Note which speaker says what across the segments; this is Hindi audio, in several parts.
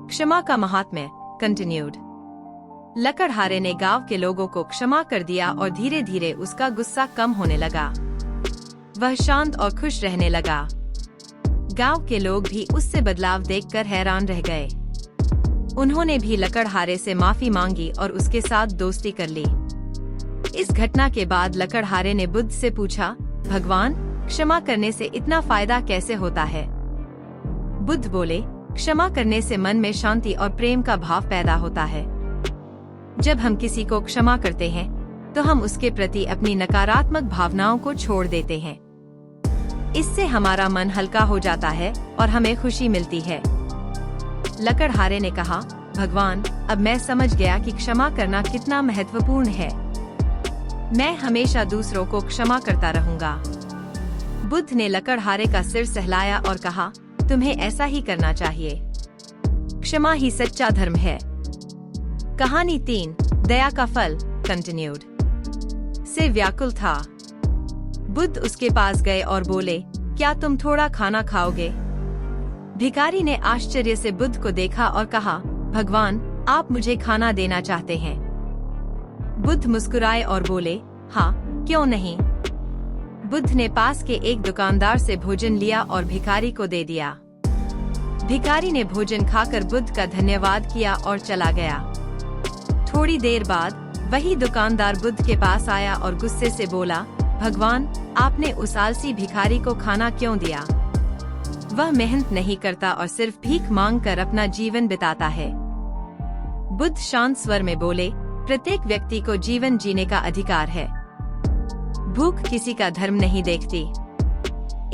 Speaker 1: क्षमा का महात्म्य कंटिन्यूड। लकड़हारे ने गांव के लोगों को क्षमा कर दिया और धीरे धीरे उसका गुस्सा कम होने लगा। वह शांत और खुश रहने लगा। गांव के लोग भी उससे बदलाव देखकर हैरान रह गए। उन्होंने भी लकड़हारे से माफी मांगी और उसके साथ दोस्ती कर ली। इस घटना के बाद लकड़हारे ने बुद्ध से पूछा, भगवान, क्षमा करने से इतना फायदा कैसे होता है? बुद्ध बोले, क्षमा करने से मन में शांति और प्रेम का भाव पैदा होता है। जब हम किसी को क्षमा करते हैं, तो हम उसके प्रति अपनी नकारात्मक भावनाओं को छोड़ देते हैं। इससे हमारा मन हल्का हो जाता है और हमें खुशी मिलती है। लकड़हारे ने कहा, भगवान, अब मैं समझ गया कि क्षमा करना कितना महत्वपूर्ण है। मैं हमेशा दूसरों को क्षमा करता रहूंगा। बुद्ध ने लकड़हारे का सिर सहलाया और कहा, तुम्हें ऐसा ही करना चाहिए। क्षमा ही सच्चा धर्म है। कहानी 3, दया का फल कंटिन्यूड से व्याकुल था। बुद्ध उसके पास गए और बोले, क्या तुम थोड़ा खाना खाओगे? भिखारी ने आश्चर्य से बुद्ध को देखा और कहा, भगवान, आप मुझे खाना देना चाहते हैं? बुद्ध मुस्कुराए और बोले, हाँ, क्यों नहीं। बुद्ध ने पास के एक दुकानदार से भोजन लिया और भिखारी को दे दिया। भिखारी ने भोजन खाकर बुद्ध का धन्यवाद किया और चला गया। थोड़ी देर बाद वही दुकानदार बुद्ध के पास आया और गुस्से से बोला, भगवान, आपने उस आलसी भिखारी को खाना क्यों दिया? वह मेहनत नहीं करता और सिर्फ भीख मांगकर अपना जीवन बिताता है। बुद्ध शांत स्वर में बोले, प्रत्येक व्यक्ति को जीवन जीने का अधिकार है। भूख किसी का धर्म नहीं देखती।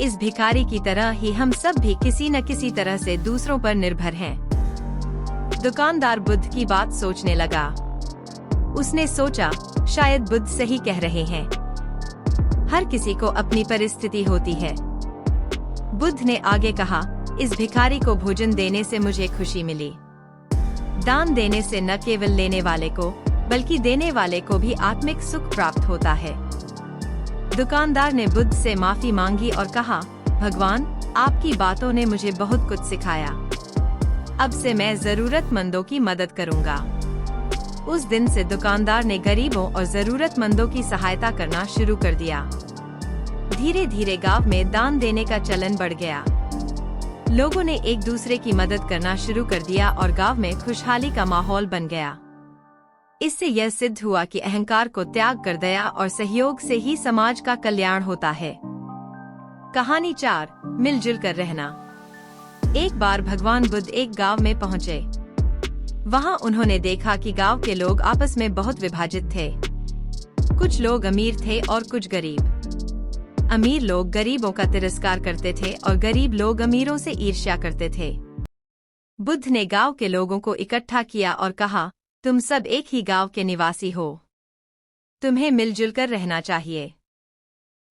Speaker 1: इस भिखारी की तरह ही हम सब भी किसी न किसी तरह से दूसरों पर निर्भर हैं। दुकानदार बुद्ध की बात सोचने लगा। उसने सोचा, शायद बुद्ध सही कह रहे हैं। हर किसी को अपनी परिस्थिति होती है। बुद्ध ने आगे कहा, इस भिखारी को भोजन देने से मुझे खुशी मिली। दान देने से न केवल लेने वाले को, बल्कि देने वाले को भी आत्मिक सुख प्राप्त होता है। दुकानदार ने बुद्ध से माफी मांगी और कहा, भगवान, आपकी बातों ने मुझे बहुत कुछ सिखाया। अब से मैं जरूरतमंदों की मदद करूंगा। उस दिन से दुकानदार ने गरीबों और जरूरतमंदों की सहायता करना शुरू कर दिया। धीरे धीरे गांव में दान देने का चलन बढ़ गया। लोगों ने एक दूसरे की मदद करना शुरू कर दिया और गांव में खुशहाली का माहौल बन गया। इससे यह सिद्ध हुआ कि अहंकार को त्याग कर दया और सहयोग से ही समाज का कल्याण होता है। कहानी 4, मिलजुल कर रहना। एक बार भगवान बुद्ध एक गांव में पहुंचे। वहां उन्होंने देखा कि गांव के लोग आपस में बहुत विभाजित थे। कुछ लोग अमीर थे और कुछ गरीब। अमीर लोग गरीबों का तिरस्कार करते थे और गरीब लोग अमीरों से ईर्ष्या करते थे। बुद्ध ने गांव के लोगों को इकट्ठा किया और कहा, तुम सब एक ही गांव के निवासी हो। तुम्हें मिलजुल कर रहना चाहिए।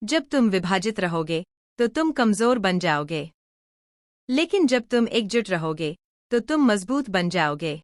Speaker 1: जब तुम विभाजित रहोगे, तो तुम कमजोर बन जाओगे। लेकिन जब तुम एकजुट रहोगे, तो तुम मजबूत बन जाओगे।